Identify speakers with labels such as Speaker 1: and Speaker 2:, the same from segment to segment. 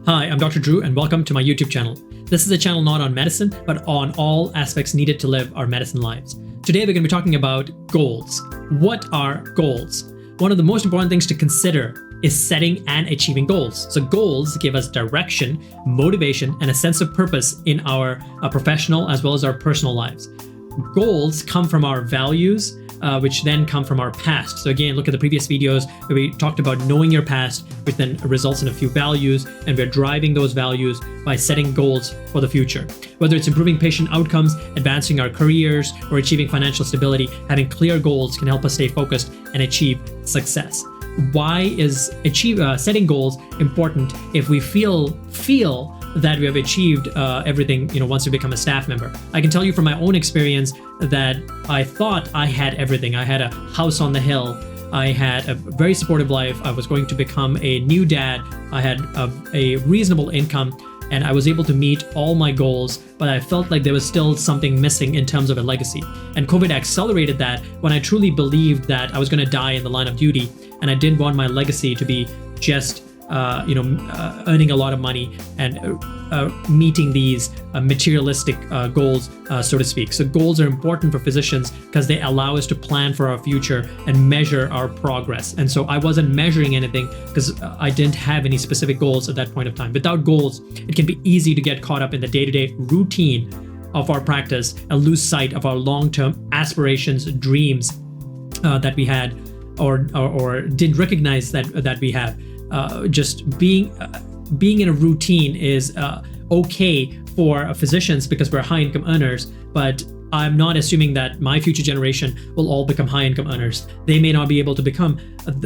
Speaker 1: Hi, I'm Dr. Drew, and welcome to my YouTube channel. This is a channel not on medicine, but on all aspects needed to live our medicine lives. Today, we're going to be talking about goals. What are goals? One of the most important things to consider is setting and achieving goals. So goals give us direction, motivation, and a sense of purpose in our professional as well as our personal lives. Goals come from our values, which then come from our past. So again, look at the previous videos where we talked about knowing your past, which then results in a few values, and we're driving those values by setting goals for the future. Whether it's improving patient outcomes, advancing our careers, or achieving financial stability, having clear goals can help us stay focused and achieve success. Why is setting goals important if we feel that we have achieved everything, once we become a staff member? I can tell you from my own experience that I thought I had everything. I had a house on the hill. I had a very supportive life. I was going to become a new dad. I had a reasonable income, and I was able to meet all my goals, but I felt like there was still something missing in terms of a legacy. And COVID accelerated that when I truly believed that I was going to die in the line of duty, and I didn't want my legacy to be just earning a lot of money and meeting these materialistic goals, so to speak. So goals are important for physicians because they allow us to plan for our future and measure our progress. And so I wasn't measuring anything because I didn't have any specific goals at that point of time. Without goals, it can be easy to get caught up in the day-to-day routine of our practice and lose sight of our long-term aspirations, dreams that we had or didn't recognize that we have. Just being in a routine is okay for physicians because we're high income earners, but I'm not assuming that my future generation will all become high income earners. They may not be able to become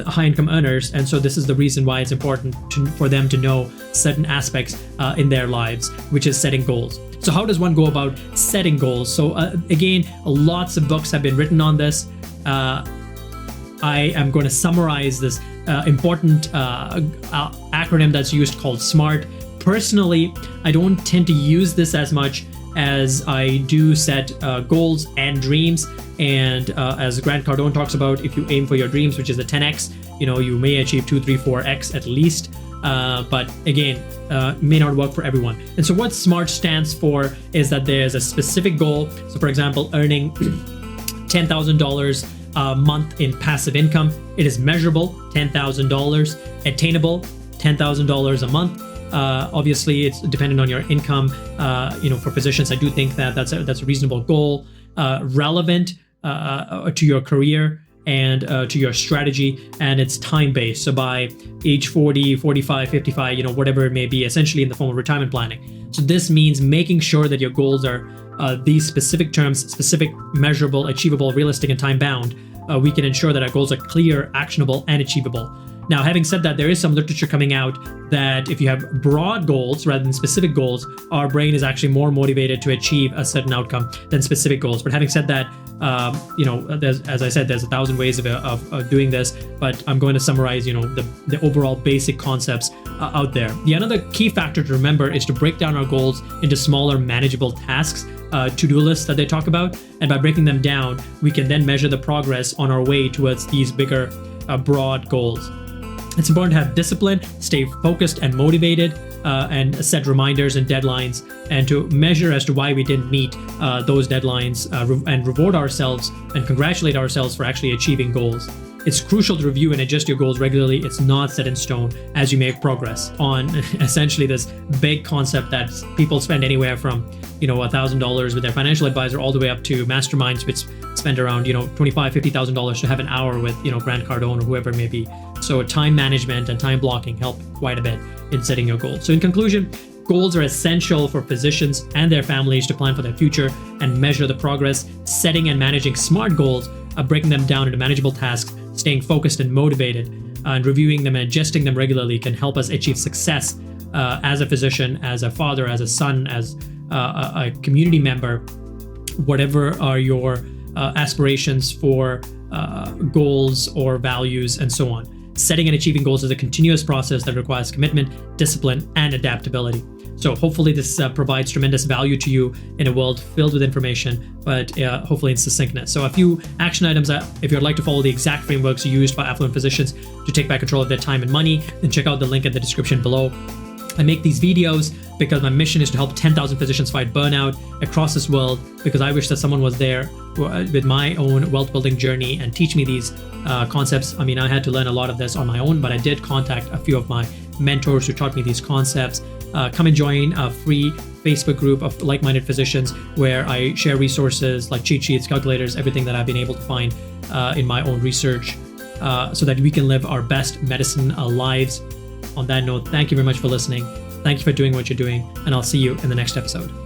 Speaker 1: high income earners, and so this is the reason why it's important for them to know certain aspects in their lives, which is setting goals. So how does one go about setting goals? So again, lots of books have been written on this. I am going to summarize this important acronym that's used called SMART. Personally, I don't tend to use this as much as I do set goals and dreams. And as Grant Cardone talks about, if you aim for your dreams, which is a 10x, you may achieve 2, 3, 4x at least. But again, may not work for everyone. And so what SMART stands for is that there's a specific goal. So for example, earning $10,000 a month in passive income. It is measurable, $10,000, attainable, $10,000 a month. Obviously, it's dependent on your income. For physicians, I do think that that's a reasonable goal, relevant to your career and to your strategy, and it's time-based. So by age 40, 45, 55, whatever it may be, essentially in the form of retirement planning. So this means making sure that your goals are these specific terms, specific, measurable, achievable, realistic, and time-bound. We can ensure that our goals are clear, actionable, and achievable. Now, having said that, there is some literature coming out that if you have broad goals rather than specific goals, our brain is actually more motivated to achieve a certain outcome than specific goals. But having said that, as I said, there's 1,000 ways of doing this, but I'm going to summarize, the overall basic concepts out there. The another key factor to remember is to break down our goals into smaller, manageable tasks, to-do lists that they talk about. And by breaking them down, we can then measure the progress on our way towards these bigger, broad goals. It's important to have discipline, stay focused and motivated, and set reminders and deadlines, and to measure as to why we didn't meet those deadlines, and reward ourselves and congratulate ourselves for actually achieving goals. It's crucial to review and adjust your goals regularly. It's not set in stone as you make progress on essentially this big concept that people spend anywhere from, $1,000 with their financial advisor all the way up to masterminds, which spend around, $25,000, $50,000 to have an hour with, Grant Cardone or whoever it may be. So time management and time blocking help quite a bit in setting your goals. So in conclusion, goals are essential for physicians and their families to plan for their future and measure the progress. Setting and managing SMART goals, breaking them down into manageable tasks, staying focused and motivated, and reviewing them and adjusting them regularly can help us achieve success as a physician, as a father, as a son, as a community member, whatever are your aspirations for goals or values and so on. Setting and achieving goals is a continuous process that requires commitment, discipline, and adaptability. So hopefully this provides tremendous value to you in a world filled with information, but hopefully in succinctness. So a few action items, if you'd like to follow the exact frameworks used by affluent physicians to take back control of their time and money, then check out the link in the description below. I make these videos because my mission is to help 10,000 physicians fight burnout across this world, because I wish that someone was there with my own wealth building journey and teach me these concepts. I mean, I had to learn a lot of this on my own, but I did contact a few of my mentors who taught me these concepts. Come and join a free Facebook group of like-minded physicians where I share resources like cheat sheets, calculators, everything that I've been able to find in my own research, so that we can live our best medicine lives. On that note, thank you very much for listening. Thank you for doing what you're doing, and I'll see you in the next episode.